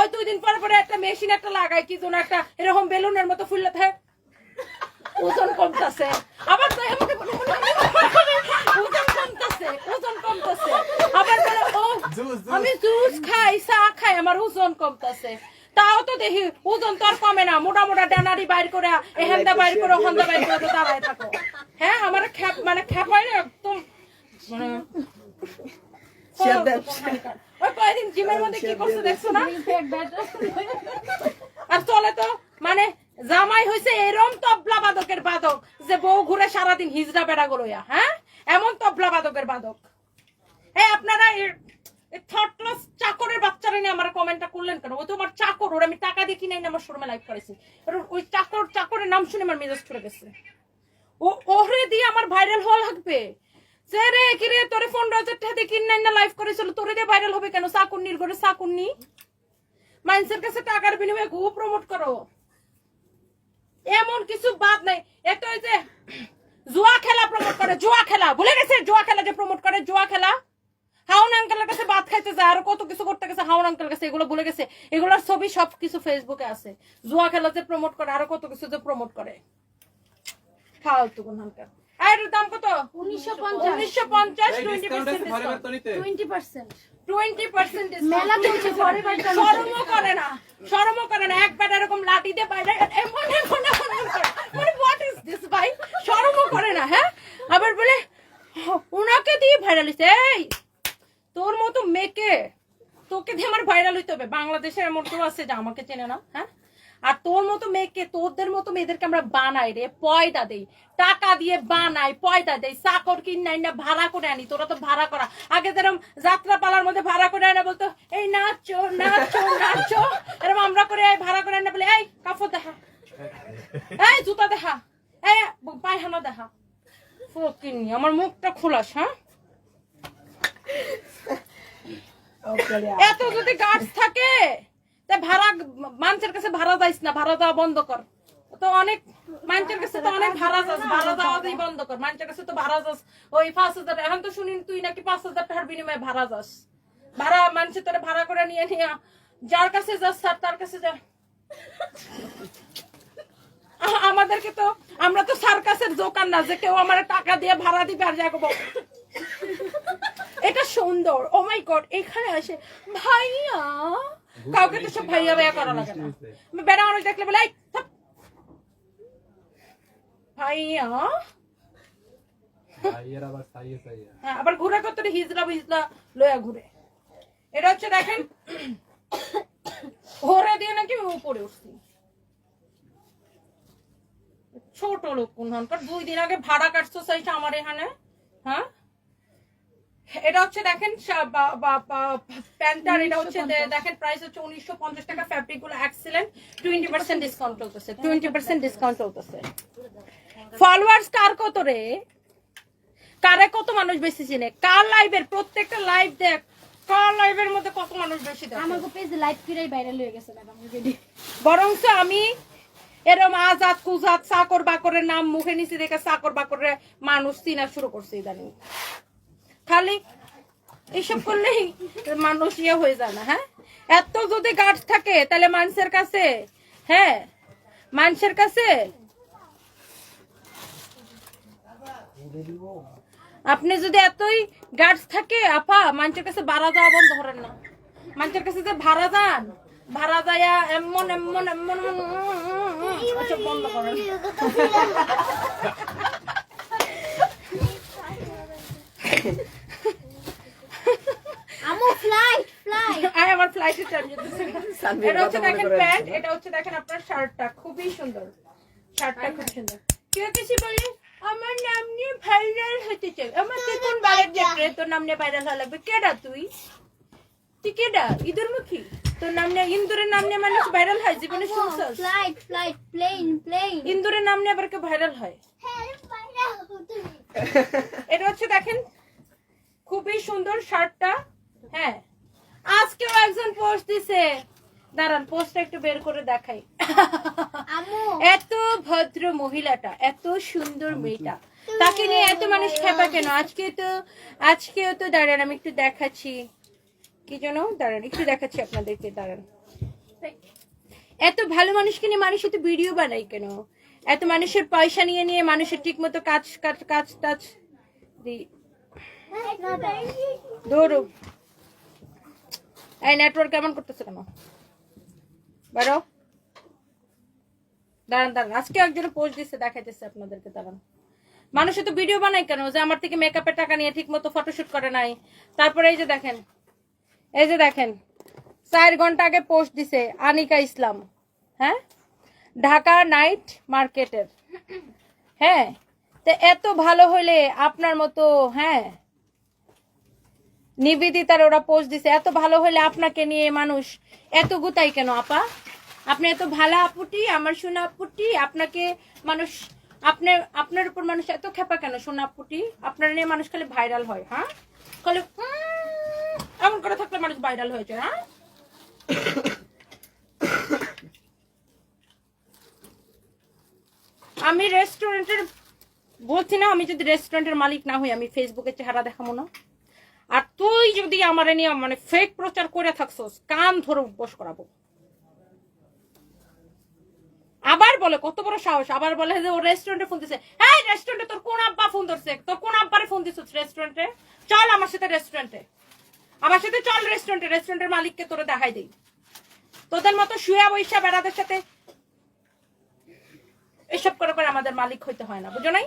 ওই 2 দিন পরে পরে একটা মেশিন একটা লাগাই কি যেন একটা এরকম বেলুনের মতো ফুললে থাকে ওজন কমতেছে আবার তো আমাকে বলে ওজন কমতেছে আবার বলে ও আমি জুস খাই চা খাই আমার ওজন কমতেছে তাও তো দেখি ওজন তো আর কমে না মোটা মোটা ডানারি বাইর করে এহেন্দা বাইর করে হন্দা বাইর করে দাঁড়ায় থাকো হ্যাঁ আমার খ্যাপ হয় না একদম মানে ওই কয়েকদিন জিমের মধ্যে কি করছে দেখছো না আর চলে তো মানে জামাই হয়েছে এরম তবলা বাদকের বাদক যে বউ ঘুরে সারাদিন হিজড়া বেড়া গলোয়া হ্যাঁ এমন তবলা বাদকের বাদক এই আপনারা থার্ড ক্লাস চাকরের বাচ্চারা নিয়ে আমার কমেন্টটা করলেন কেন ও তো আমার চাকর ওর আমি টাকা দিয়ে কিনে আমার শোরুমে লাইভ করেছি ওই চাকরের নাম শুনে আমার মেজাজ ছুড়ে গেছে ও ওরে দিয়ে আমার ভাইরাল হওয়া লাগবে সে রে কি রে তোরে 15,000 টাকা দিয়ে কিনে না লাইভ করেছিল তোরে দিয়ে ভাইরাল হবে কেন চাকুন্নির ঘরে চাকুন্নি মানুষের কাছে টাকার বিনিময়ে খুব প্রমোট করো এমন কিছু বাদ নাই এত ওই যে জুয়া খেলা প্রমোট করে জুয়া খেলা ভুলে গেছে জুয়া খেলা যে প্রমোট করে জুয়া খেলা হাউন আঙ্কেলের কাছে ভাত খাইতে যায় আর কত কিছু করতে গেছে হাউন আঙ্কেলের কাছে এগুলো ভুলে গেছে এগুলোর ছবি সব কিছু ফেসবুকে আছে জুয়া খেলা যে প্রমোট করে আর কত কিছু যে প্রমোট করে ফালতু কোন আঙ্কেল এর দাম কত 1950 20% মেলা চলছে শরমও করে না একবার এরকম লাঠি দিয়ে বাইরে এমন মানে হোয়াট ইজ দিস ভাই শরমও করে না হ্যাঁ আবার বলে উনাকে দিয়ে ভাইরাল হইছে এই তোর মতো মেয়েকে তোকে দিয়ে আমার ভাইরাল হইতে হবে বাংলাদেশের এমন কেউ আছে যে আমাকে চেনে না হ্যাঁ আর তোর মতো মেয়েকে তোদের মতো মেয়েদেরকে আমরা বানাই রে পয়দা দেই টাকা দিয়ে বানাই পয়দা দেই চাকর কিনাই না ভাড়া করে আনি তোরা তো ভাড়া করা আগে যেরকম যাত্রা পালার মধ্যে ভাড়া করে আনা বলতো এই নাচো নাচো নাচো এরকম আমরা করে ভাড়া করে আনা বলে এই কাপড় দেখা এই জুতা দেখা এই পায়খানা দেখা ফকিনি আমার মুখটা খোলাস হ্যাঁ এত যদি গাছ থাকে ভাড়া মানুষের কাছে ভাড়া যাইস না ভাড়া দেওয়া বন্ধ কর তো অনেক মানুষের কাছে তো অনেক ভাড়া যাস ভাড়া দেওয়াই বন্ধ কর মানুষের কাছে তো ভাড়া যাস ওই 5,000 এখন তো শুনি তুই নাকি 5,000 টাকার বিনিময়ে ভাড়া যাস ভাড়া মানুষের তোরা ভাড়া করে নিয়ে নিয়ে যার কাছে যাস স্যার তার কাছে যা আমাদেরকে তো আমরা তো সার্কাসের দোকান না যে কেউ আমার টাকা দিয়ে ভাড়া দিবে আর যাবো এটা সুন্দর ও মাই গড এখানে আসে ভাইয়া কাউকে তো সব ভাইয়া ভাইয়া করা লাগে না বেড়া মানুষ দেখলে বলে ভাইয়া আবার ঘুরে কত হিজলা বিজলা লয়া ঘুরে এটা হচ্ছে দেখেন ঘোরে দিয়ে নাকি উপরে উঠছি ছোট লোক কোনখানকার 2 দিন আগে ভাড়া কাটছো সেইটা আমার এখানে হ্যাঁ এটা হচ্ছে দেখেন প্যান্টার এটা হচ্ছে দেখেন প্রাইস হচ্ছে 1950 টাকা ফ্যাব্রিক গুলো এক্সেলেন্ট 20% ডিসকাউন্ট চলতেছে 20% ডিসকাউন্ট চলতেছে ফলোয়ার্স কার কত রে কারে কত মানুষ বেশি চিনে কার লাইভের প্রত্যেকটা লাইভ দেখ কার লাইভের মধ্যে কত মানুষ বেশি দেখে আমার পেজে লাইভ করেই ভাইরাল হয়ে গেছে ম্যাডাম বরংস আমি এরম আজাদ কুজাদ চাকর বাকরের নাম মুখে নিচে দেখে চাকর বাকরের মানুষ চিনা শুরু করছে ইদানিং খালি এইসব করলেই মানুষ ইয়ে হয়ে যায় না হ্যাঁ এত যদি গাছ থাকে তাহলে মানুষের কাছে হ্যাঁ মানুষের কাছে আপনি যদি এতই গার্ডস থাকে আপা মানুষের কাছে ভাড়া যাওয়া বন্ধ করেন না মানুষের কাছে যে ভাড়া যান ভাড়া যায় এমন এমন এমন বন্ধ করেন আমার ফ্লাইটের টাইম যেতেছে এটা হচ্ছে দেখেন প্যান্ট এটা হচ্ছে দেখেন আপনার শার্টটা খুবই সুন্দর শার্টটা খুব সুন্দর কেউ কিছু বলে আমার নাম নিয়ে ভাইরাল হতে চাই আমার কোন বালের জেটরে তোর নাম নিয়ে ভাইরাল হওয়া লাগবে কেডা তুই কেডা ইঁদুর মুখী তোর নাম নিয়ে ইন্দুরের নাম নিয়ে মানুষ ভাইরাল হয় জীবনে শুনছস ফ্লাইট প্লেন ইন্দুরের নাম নিয়ে আবার কেউ ভাইরাল হয় এটা হচ্ছে দেখেন খুবই সুন্দর শার্টটা হ্যাঁ আজকেও একজন পোস্ট দিছে দাঁড়ান পোস্টটা একটু বের করে দেখাই এত ভদ্র মহিলাটা এত সুন্দর মেয়েটা তাকে নিয়ে এত মানুষ খেপা কেন আজকেও তো দাঁড়ান আমি একটু দেখাচ্ছি কি যেন দাঁড়ান একটু দেখাচ্ছি আপনাদেরকে দাঁড়ান এত ভালো মানুষকে নিয়ে মানুষ তো ভিডিও বানাই কেন? এত মানুষের পয়সা নিয়ে নিয়ে মানুষের ঠিক মতো কাজ কাজ কাজ টাজ দৌড়ো। এই নেটওয়ার্ক কেমন করতেছে কেন? বেরো। দাঁড়ান দাঁড়ান, আজকে একজন পোস্ট দিচ্ছে, দেখাইতেছে আপনাদেরকে। দাঁড়ান, মানুষ তো ভিডিও বানায় কেন? যে আমার থেকে মেকআপের টাকা নিয়ে ঠিক মতো ফটোশুট করে নাই। তারপরে এই যে দেখেন, এই যে দেখেন 4 ঘন্টা আগে পোস্ট দিছে আনিকা ইসলাম, হ্যাঁ, ঢাকা নাইট মার্কেটের। হ্যাঁ, তো এত ভালো হইলে আপনার মতো, হ্যাঁ, নিবেদিতার ওরা পোস্ট দিছে, এত ভালো হইলে আপনাকে নিয়ে মানুষ এত গুতাই কেন? আপা, আপনি এত ভালো আপুটি, আমার সোনা আপুটি, আপনাকে মানুষ, আপনার উপর মানুষ এত খেপা কেন সোনা আপুটি? আপনার নিয়ে মানুষ খালি ভাইরাল হয়, হ্যাঁ, খালি এমন করে থাকলে মানুষ ভাইরাল হয়েছে, হ্যাঁ। আমি রেস্টুরেন্টের বলছি না, আমি যদি রেস্টুরেন্টের মালিক না হই আমি ফেসবুকে চেহারা দেখাবো না। আর তুই যদি আমার নিয়ে মানে ফেক প্রচার করে থাকছস, কান ধরে উপোস করাবো। আবার বলে, কত বড় সাহস, আবার বলে যে ও রেস্টুরেন্টে ফোন দিছে। হ্যাঁ, রেস্টুরেন্টে তোর কোন আব্বা ফোন ধরছে? তোর কোন আব্বারে ফোন দিছিস রেস্টুরেন্টে? চল আমার সাথে রেস্টুরেন্টে, আমার সাথে চল রেস্টুরেন্টে, রেস্টুরেন্টের মালিককে তোরে দেখাই দেই। তোদের মতো শুয়া বৈশা বেড়াদের সাথে এসব করে করে আমাদের মালিক হইতে হয় না, বুঝো নাই?